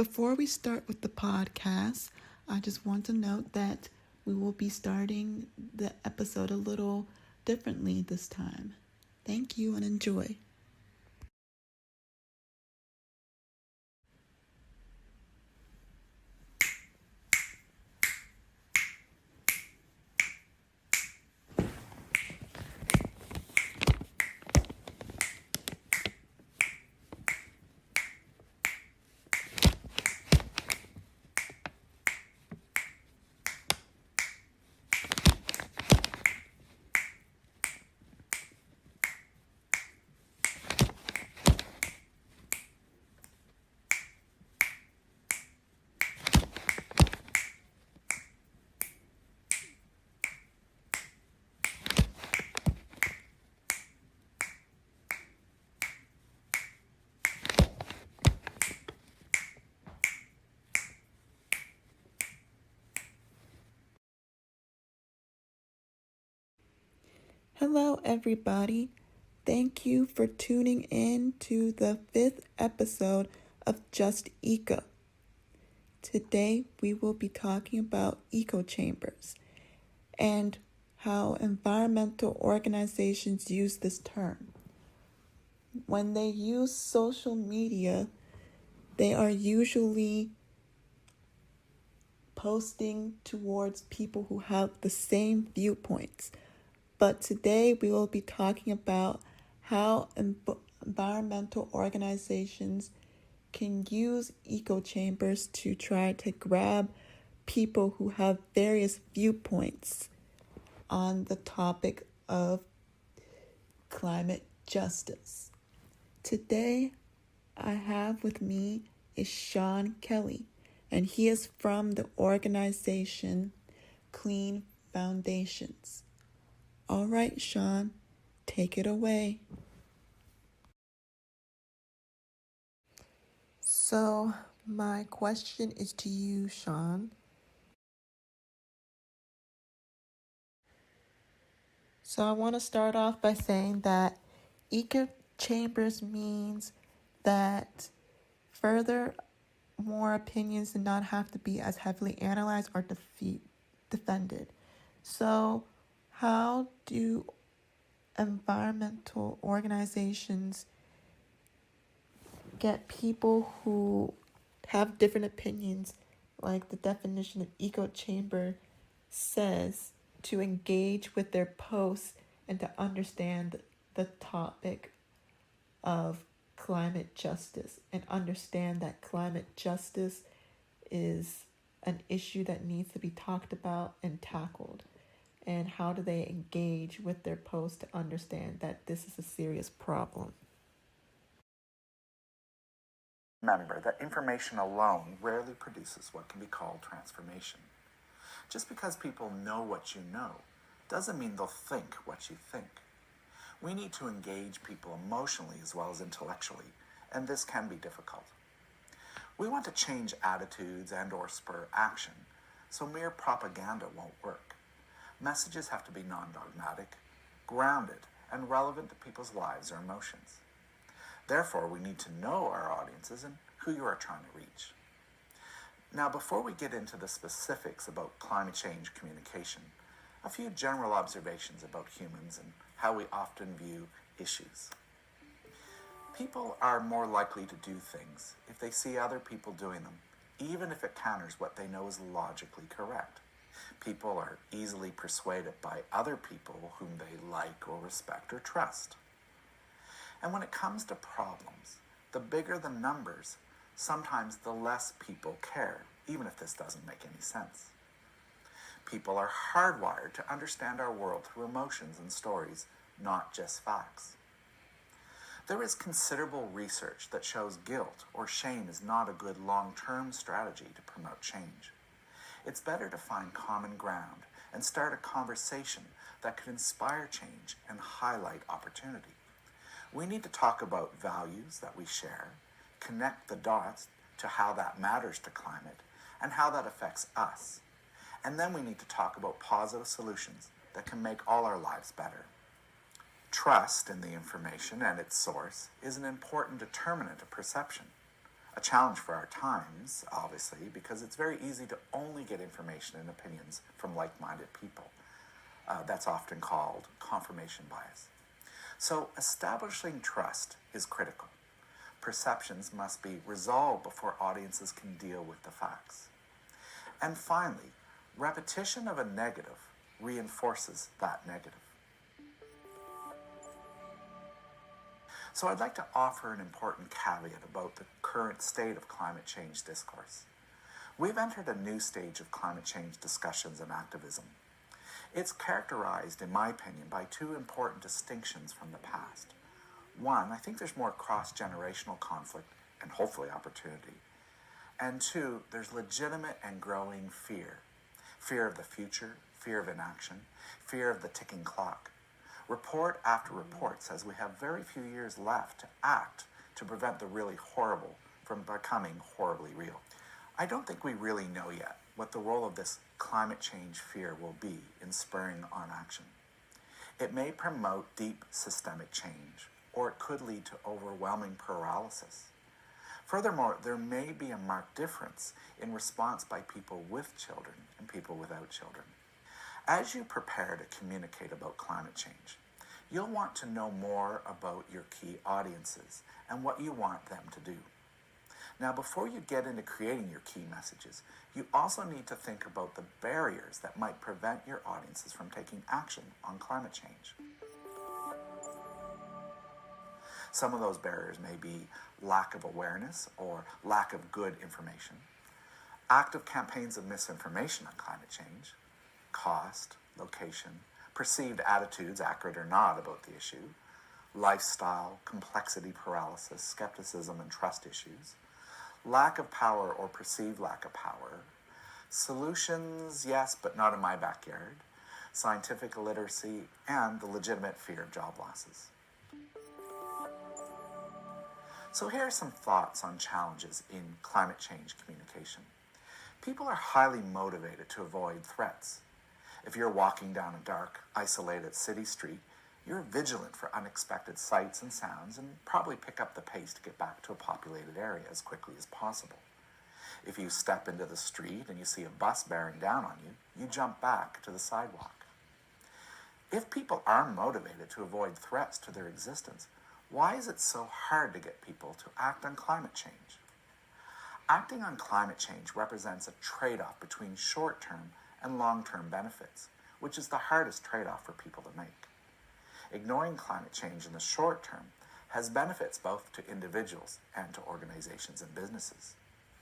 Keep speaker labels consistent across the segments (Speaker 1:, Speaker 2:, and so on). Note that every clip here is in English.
Speaker 1: Before we start with the podcast, I just want to note that we will be starting the episode a little differently this time. Thank you and enjoy. Hello, everybody. Thank you for tuning in to the 5th episode of Just Eco. Today, we will be talking about echo chambers and how environmental organizations use this term. When they use social media, they are usually posting towards people who have the same viewpoints. But today we will be talking about how environmental organizations can use echo chambers to try to grab people who have various viewpoints on the topic of climate justice. Today, I have with me is Sean Kelly, and he is from the organization Clean Foundations. All right, Sean, take it away. So, my question is to you, Sean. So, I want to start off by saying that echo chambers means that more opinions do not have to be as heavily analyzed or defended. So, how do environmental organizations get people who have different opinions, like the definition of echo chamber says, to engage with their posts and to understand the topic of climate justice and understand that climate justice is an issue that needs to be talked about and tackled? And how do they engage with their posts to understand that this is a serious problem?
Speaker 2: Remember that information alone rarely produces what can be called transformation. Just because people know what you know doesn't mean they'll think what you think. We need to engage people emotionally as well as intellectually, and this can be difficult. We want to change attitudes and/or spur action, so mere propaganda won't work. Messages have to be non-dogmatic, grounded, and relevant to people's lives or emotions. Therefore, we need to know our audiences and who you are trying to reach. Now, before we get into the specifics about climate change communication, a few general observations about humans and how we often view issues. People are more likely to do things if they see other people doing them, even if it counters what they know is logically correct. People are easily persuaded by other people whom they like or respect or trust. And when it comes to problems, the bigger the numbers, sometimes the less people care, even if this doesn't make any sense. People are hardwired to understand our world through emotions and stories, not just facts. There is considerable research that shows guilt or shame is not a good long-term strategy to promote change. It's better to find common ground and start a conversation that could inspire change and highlight opportunity. We need to talk about values that we share, connect the dots to how that matters to climate and how that affects us. And then we need to talk about positive solutions that can make all our lives better. Trust in the information and its source is an important determinant of perception. A challenge for our times, obviously, because it's very easy to only get information and opinions from like-minded people. That's often called confirmation bias. So establishing trust is critical. Perceptions must be resolved before audiences can deal with the facts. And finally, repetition of a negative reinforces that negative. So I'd like to offer an important caveat about the current state of climate change discourse. We've entered a new stage of climate change discussions and activism. It's characterized, in my opinion, by two important distinctions from the past. One, I think there's more cross-generational conflict and hopefully opportunity. And two, there's legitimate and growing fear. Fear of the future, fear of inaction, fear of the ticking clock. Report after report says we have very few years left to act to prevent the really horrible from becoming horribly real. I don't think we really know yet what the role of this climate change fear will be in spurring on action. It may promote deep systemic change, or it could lead to overwhelming paralysis. Furthermore, there may be a marked difference in response by people with children and people without children. As you prepare to communicate about climate change, you'll want to know more about your key audiences and what you want them to do. Now, before you get into creating your key messages, you also need to think about the barriers that might prevent your audiences from taking action on climate change. Some of those barriers may be lack of awareness or lack of good information, active campaigns of misinformation on climate change, cost, location, perceived attitudes, accurate or not, about the issue, lifestyle, complexity paralysis, skepticism and trust issues, lack of power or perceived lack of power, solutions, yes, but not in my backyard, scientific illiteracy, and the legitimate fear of job losses. So here are some thoughts on challenges in climate change communication. People are highly motivated to avoid threats. If you're walking down a dark, isolated city street, you're vigilant for unexpected sights and sounds and probably pick up the pace to get back to a populated area as quickly as possible. If you step into the street and you see a bus bearing down on you, you jump back to the sidewalk. If people are motivated to avoid threats to their existence, why is it so hard to get people to act on climate change? Acting on climate change represents a trade-off between short-term and long-term benefits, which is the hardest trade-off for people to make. Ignoring climate change in the short term has benefits both to individuals and to organizations and businesses.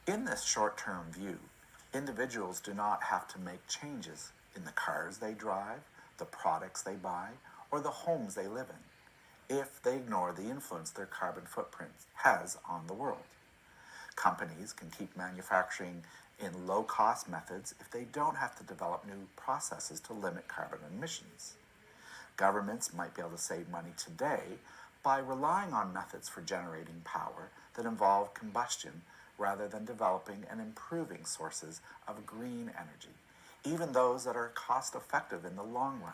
Speaker 2: In this short-term view, individuals do not have to make changes in the cars they drive, the products they buy, or the homes they live in, if they ignore the influence their carbon footprint has on the world. Companies can keep manufacturing in low-cost methods if they don't have to develop new processes to limit carbon emissions. Governments might be able to save money today by relying on methods for generating power that involve combustion rather than developing and improving sources of green energy, even those that are cost-effective in the long run.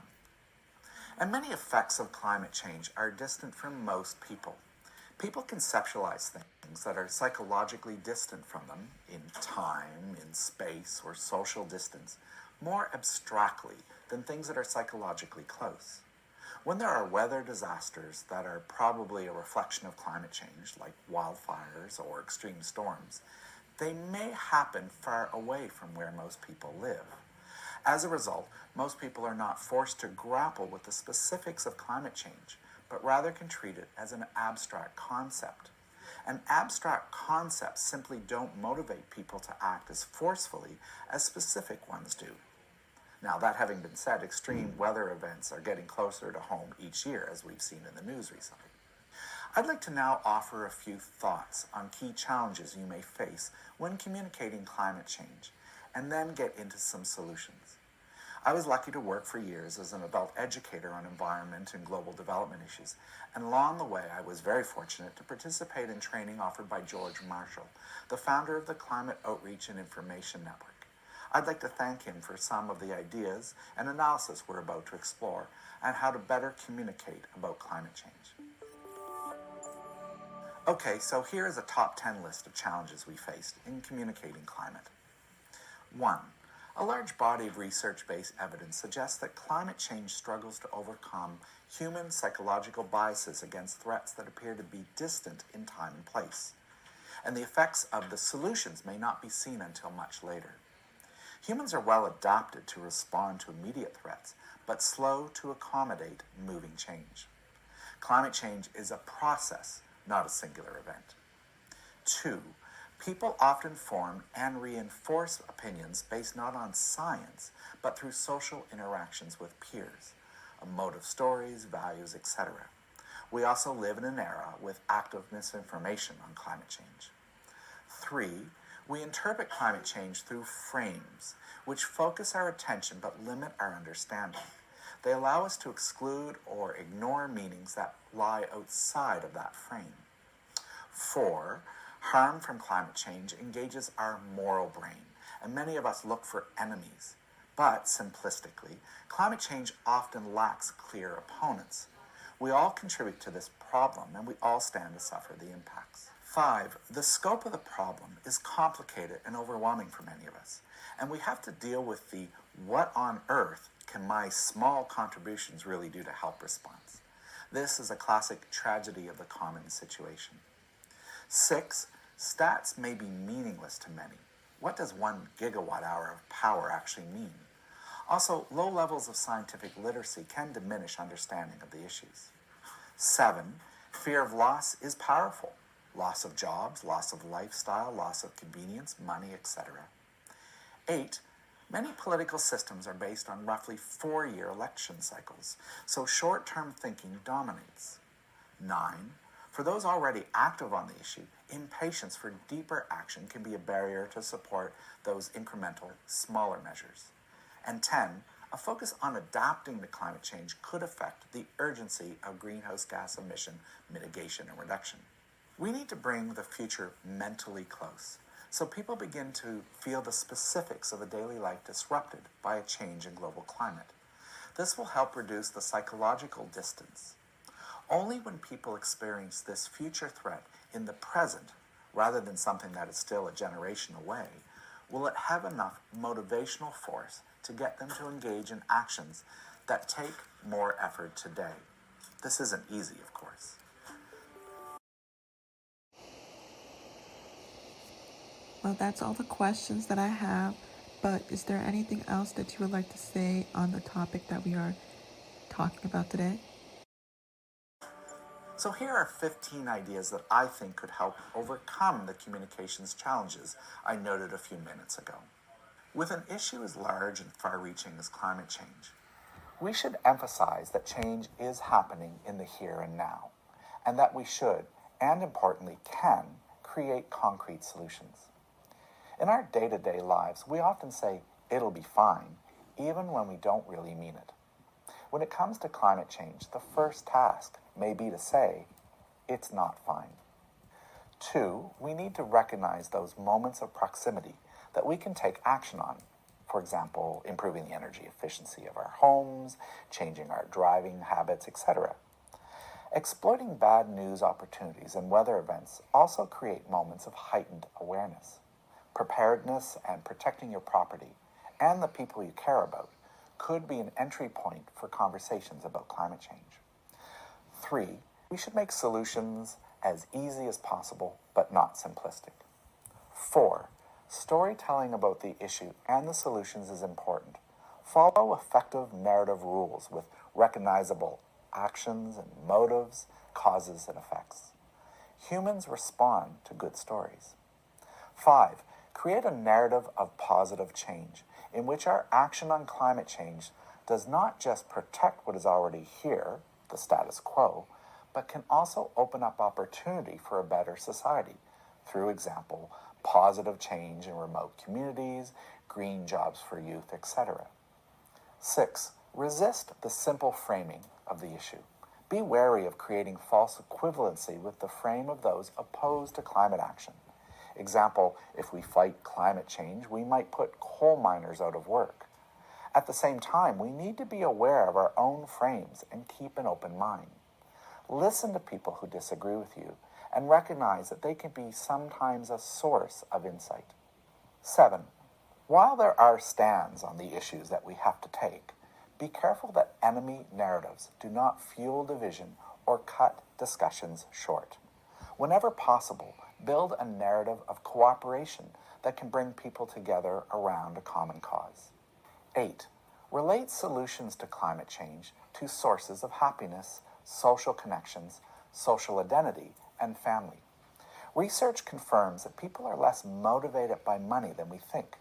Speaker 2: And many effects of climate change are distant from most people. People conceptualize things that are psychologically distant from them in time, in space, or social distance more abstractly than things that are psychologically close. When there are weather disasters that are probably a reflection of climate change, like wildfires or extreme storms, they may happen far away from where most people live. As a result, most people are not forced to grapple with the specifics of climate change, but rather can treat it as an abstract concept. And abstract concepts simply don't motivate people to act as forcefully as specific ones do. Now, that having been said, extreme weather events are getting closer to home each year, as we've seen in the news recently. I'd like to now offer a few thoughts on key challenges you may face when communicating climate change, and then get into some solutions. I was lucky to work for years as an adult educator on environment and global development issues, and along the way I was very fortunate to participate in training offered by George Marshall, the founder of the Climate Outreach and Information Network. I'd like to thank him for some of the ideas and analysis we're about to explore and how to better communicate about climate change. Okay, so here is a top 10 list of challenges we faced in communicating climate. 1. A large body of research-based evidence suggests that climate change struggles to overcome human psychological biases against threats that appear to be distant in time and place, and the effects of the solutions may not be seen until much later. Humans are well adapted to respond to immediate threats, but slow to accommodate moving change. Climate change is a process, not a singular event. 2. People often form and reinforce opinions based not on science, but through social interactions with peers, a mode of stories, values, etc. We also live in an era with active misinformation on climate change. 3. We interpret climate change through frames, which focus our attention but limit our understanding. They allow us to exclude or ignore meanings that lie outside of that frame. 4. Harm from climate change engages our moral brain, and many of us look for enemies. But, simplistically, climate change often lacks clear opponents. We all contribute to this problem, and we all stand to suffer the impacts. 5. The scope of the problem is complicated and overwhelming for many of us, and we have to deal with the what on earth can my small contributions really do to help response. This is a classic tragedy of the common situation. 6. Stats may be meaningless to many. What does 1 gigawatt hour of power actually mean? Also, low levels of scientific literacy can diminish understanding of the issues. 7. Fear of loss is powerful. Loss of jobs, loss of lifestyle, loss of convenience, money, etc. 8. Many political systems are based on roughly 4-year election cycles, so short-term thinking dominates. 9. For those already active on the issue, impatience for deeper action can be a barrier to support those incremental, smaller measures. And 10, a focus on adapting to climate change could affect the urgency of greenhouse gas emission mitigation and reduction. We need to bring the future mentally close, so people begin to feel the specifics of a daily life disrupted by a change in global climate. This will help reduce the psychological distance. Only when people experience this future threat in the present, rather than something that is still a generation away, will it have enough motivational force to get them to engage in actions that take more effort today. This isn't easy, of course.
Speaker 1: Well, that's all the questions that I have, but is there anything else that you would like to say on the topic that we are talking about today?
Speaker 2: So here are 15 ideas that I think could help overcome the communications challenges I noted a few minutes ago. With an issue as large and far-reaching as climate change, we should emphasize that change is happening in the here and now, and that we should, and importantly can, create concrete solutions. In our day-to-day lives, we often say, "It'll be fine," even when we don't really mean it. When it comes to climate change, the first task may be to say, "It's not fine." 2, we need to recognize those moments of proximity that we can take action on. For example, improving the energy efficiency of our homes, changing our driving habits, etc. Exploiting bad news opportunities and weather events also create moments of heightened awareness. Preparedness and protecting your property and the people you care about could be an entry point for conversations about climate change. 3, we should make solutions as easy as possible, but not simplistic. 4, storytelling about the issue and the solutions is important. Follow effective narrative rules with recognizable actions and motives, causes and effects. Humans respond to good stories. 5, create a narrative of positive change in which our action on climate change does not just protect what is already here, the status quo, but can also open up opportunity for a better society through example, positive change in remote communities, green jobs for youth, etc. 6, resist the simple framing of the issue. Be wary of creating false equivalency with the frame of those opposed to climate action. Example, if we fight climate change, we might put coal miners out of work. At the same time, we need to be aware of our own frames and keep an open mind. Listen to people who disagree with you and recognize that they can be sometimes a source of insight. 7. While there are stands on the issues that we have to take, be careful that enemy narratives do not fuel division or cut discussions short. Whenever possible, build a narrative of cooperation that can bring people together around a common cause. 8. Relate solutions to climate change to sources of happiness, social connections, social identity, and family. Research confirms that people are less motivated by money than we think.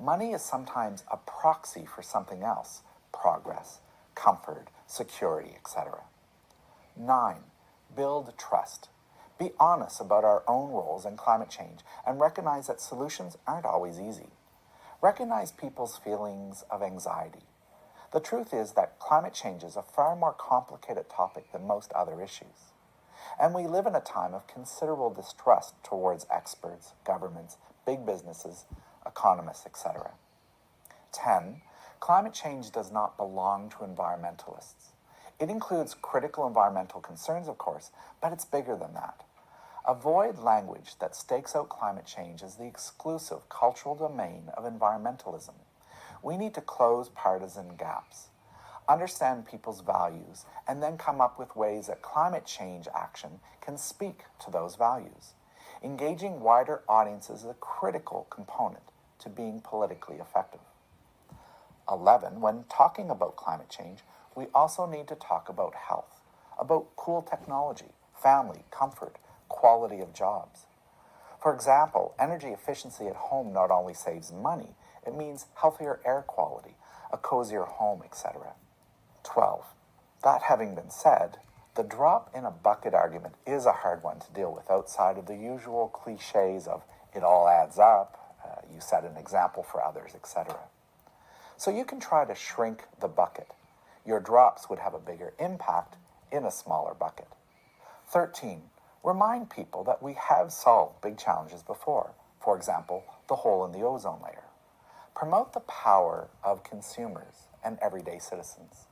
Speaker 2: Money is sometimes a proxy for something else: progress, comfort, security, etc. 9. Build trust. Be honest about our own roles in climate change and recognize that solutions aren't always easy. Recognize people's feelings of anxiety. The truth is that climate change is a far more complicated topic than most other issues. And we live in a time of considerable distrust towards experts, governments, big businesses, economists, etc. 10. Climate change does not belong to environmentalists. It includes critical environmental concerns, of course, but it's bigger than that. Avoid language that stakes out climate change as the exclusive cultural domain of environmentalism. We need to close partisan gaps, understand people's values, and then come up with ways that climate change action can speak to those values. Engaging wider audiences is a critical component to being politically effective. 11. When talking about climate change, we also need to talk about health, about cool technology, family, comfort, quality of jobs. For example, energy efficiency at home not only saves money, it means healthier air quality, a cozier home, etc. 12. That having been said, the drop in a bucket argument is a hard one to deal with outside of the usual cliches of it all adds up, you set an example for others, etc. So you can try to shrink the bucket. Your drops would have a bigger impact in a smaller bucket. 13. Remind people that we have solved big challenges before. For example, the hole in the ozone layer. Promote the power of consumers and everyday citizens.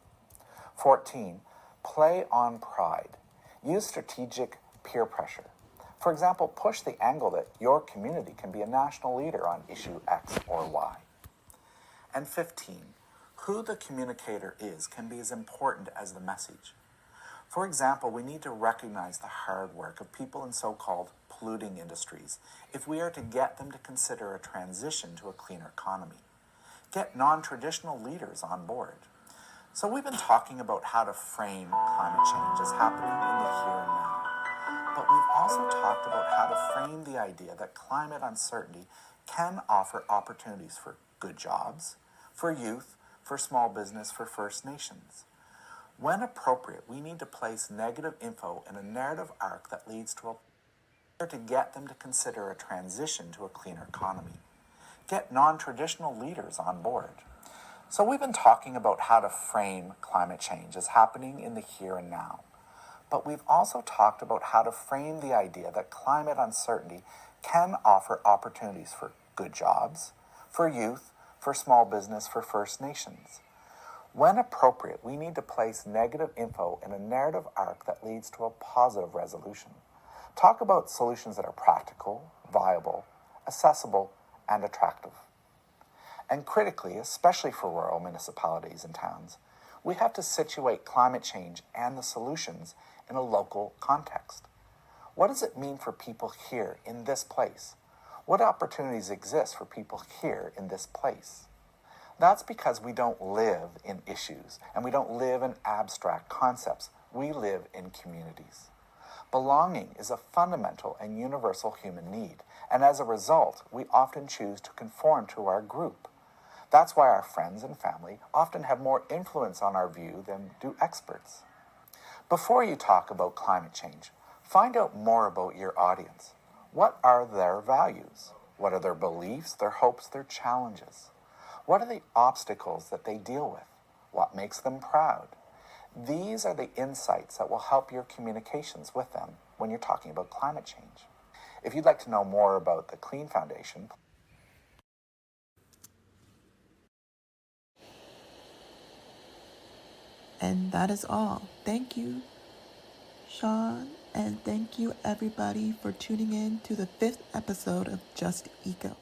Speaker 2: 14. Play on pride. Use strategic peer pressure. For example, push the angle that your community can be a national leader on issue X or Y. And 15. Who the communicator is can be as important as the message. For example, we need to recognize the hard work of people in so-called polluting industries if we are to get them to consider a transition to a cleaner economy. Get non-traditional leaders on board. So we've been talking about how to frame climate change as happening in the here and now. But we've also talked about how to frame the idea that climate uncertainty can offer opportunities for good jobs, for youth, for small business, for First Nations. When appropriate, we need to place negative info in a narrative arc that leads to get them to consider a transition to a cleaner economy. Get non-traditional leaders on board. So we've been talking about how to frame climate change as happening in the here and now. But we've also talked about how to frame the idea that climate uncertainty can offer opportunities for good jobs, for youth, for small business, for First Nations. When appropriate, we need to place negative info in a narrative arc that leads to a positive resolution. Talk about solutions that are practical, viable, accessible, and attractive. And critically, especially for rural municipalities and towns, we have to situate climate change and the solutions in a local context. What does it mean for people here in this place? What opportunities exist for people here in this place? That's because we don't live in issues and we don't live in abstract concepts. We live in communities. Belonging is a fundamental and universal human need, and as a result, we often choose to conform to our group. That's why our friends and family often have more influence on our view than do experts. Before you talk about climate change, find out more about your audience. What are their values? What are their beliefs, their hopes, their challenges? What are the obstacles that they deal with? What makes them proud? These are the insights that will help your communications with them when you're talking about climate change. If you'd like to know more about the Clean Foundation,
Speaker 1: And that is all. Thank you, Sean And thank you everybody for tuning in to the 5th episode of Just Eco.